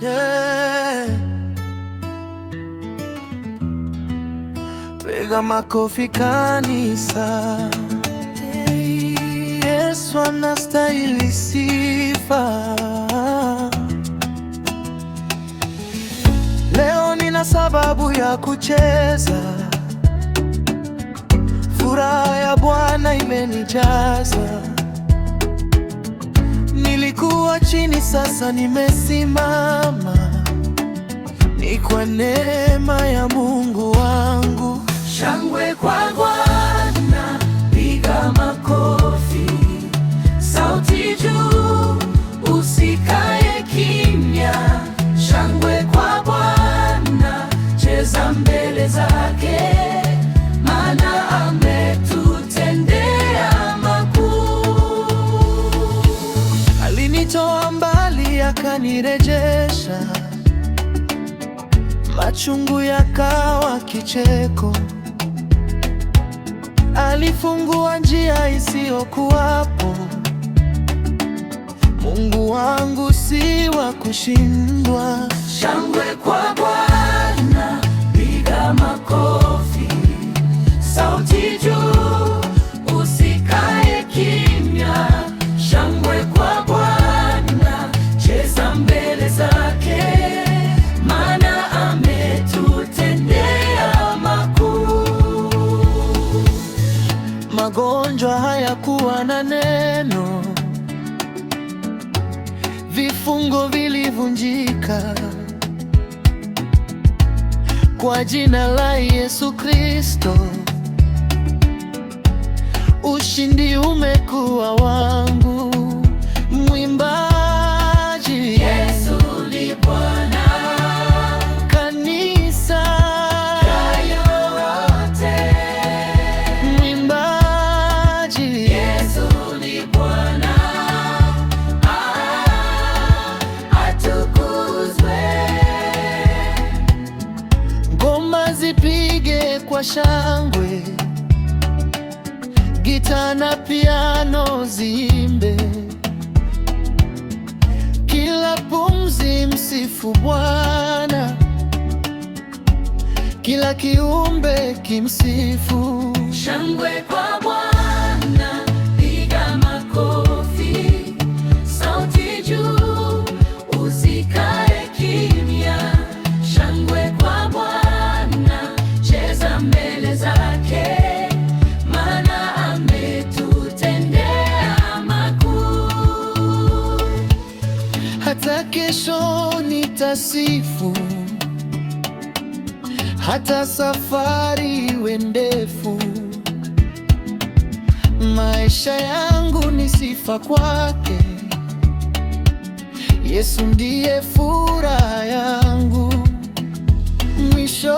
yeah. Piga makofi kanisa. Yesu anastahili sifa. Leo nina sababu ya kucheza, furaha ya Bwana imenijaza. Nilikuwa chini, sasa nimesimama, ni kwa neema ya Mungu wangu. Shangwe kwa Bwana, piga makofi, sauti juu, usikae kimya. Shangwe kwa Bwana, cheza mbele zake, maana ametutendea makuu. Alinitoa mbali akanirejesha, machungu yakawa kicheko. Alifungua njia isiyokuwapo. Mungu wangu si wa kushindwa. Shangwe kwa Bwana, piga makofi, sauti juu, usikae kimya. Shangwe kwa Bwana, cheza mbele zake, maana ametutendea makuu. Magonjwa hayakuwa na neno, vifungo vilivunjika. Kwa jina la Yesu Kristo, ushindi umekuwa wangu. Mwimbaji, Yesu ni Bwana. Kanisa yote, mwimbaji, Yesu ni Bwana. Atukuzwe. ngoma zipige kwa shangwe, gita na piano ziimbe, kila pumzi msifu Bwana, kila kiumbe kimsifu. Shangwe kwa Bwana, piga makofi, sauti juu, usikae kimya. Shangwe kwa Bwana, cheza mbele zake, maana ametutendea makuu. Hata kesho nitasifu, hata safari iwe ndefu. Maisha yangu ni sifa kwake. Yesu ndiye furaha yangu. Mwisho